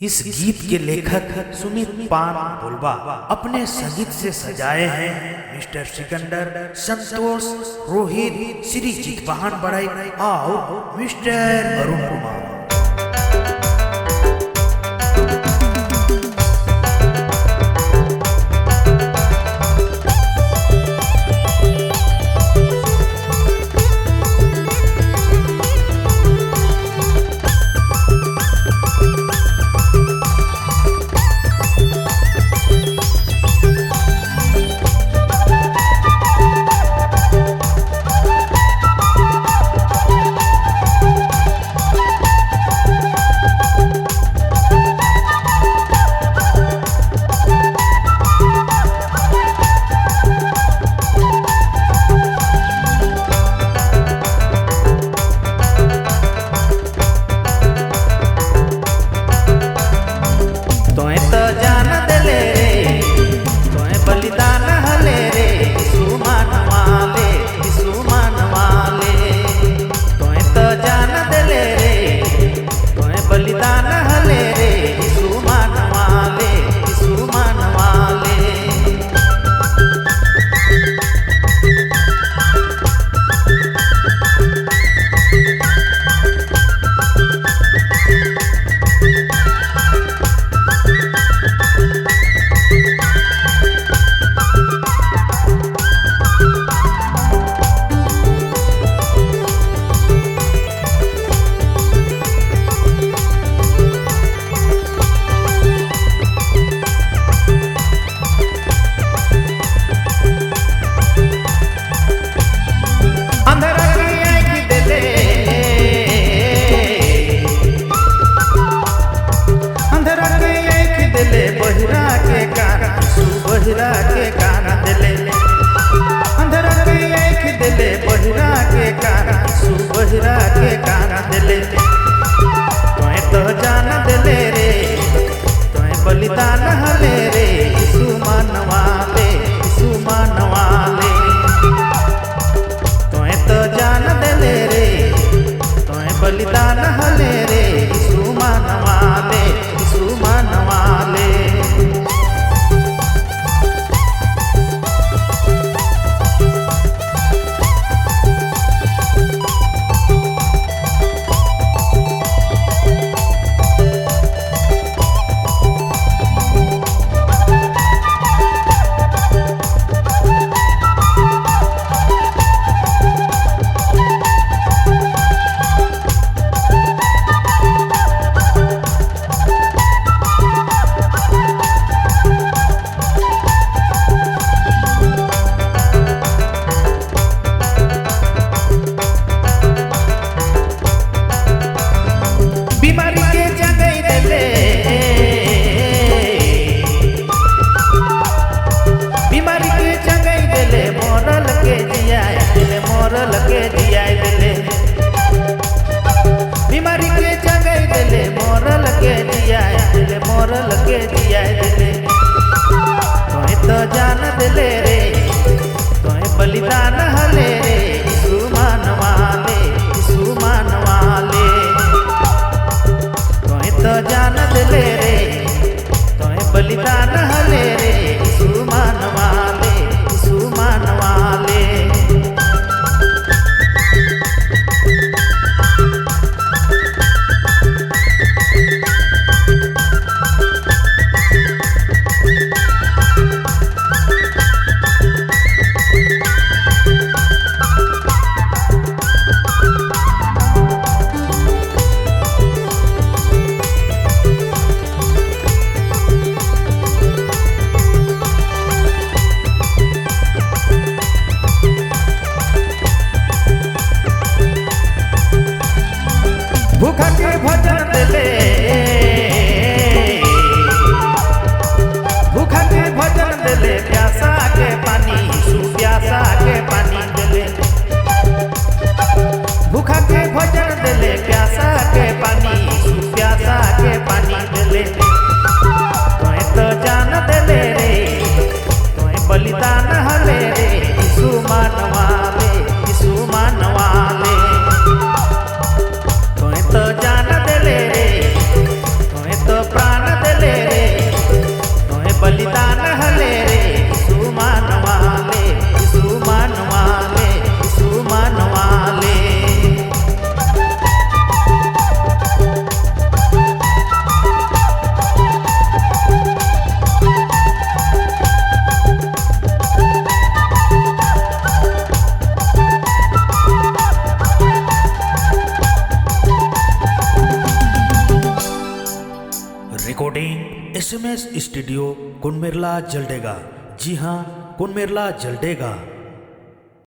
इस गीत के लेखक सुमित पान बुलबा अपने संगीत से सजाए हैं मिस्टर सिकंदर, संतोष, रोहित, श्री जितवाहन बड़ाई और मिस्टर अरुण कुमार। बहिरा के काना दिले अंधरा के आँख दिले बहिरा के काना सुबहिरा के काना दिले तोय तो जान दिले रे तोय बलिदान हले रे सुमन वाले तोय तो जान दिले रे तोय बलिदान हले रे सुमन वाले बीमारी के जगह दिले मोरल के दिया दिले तोय तो जान दिले रे तोय बलिदान हले रे सुमन वाले तोय तो जान दिले रे तोय बलिदान हले रे सुमन वाले रिकॉर्डिंग SMS स्टूडियो कुनमेरला जलडेगा। जी हाँ, कुनमेरला जलडेगा।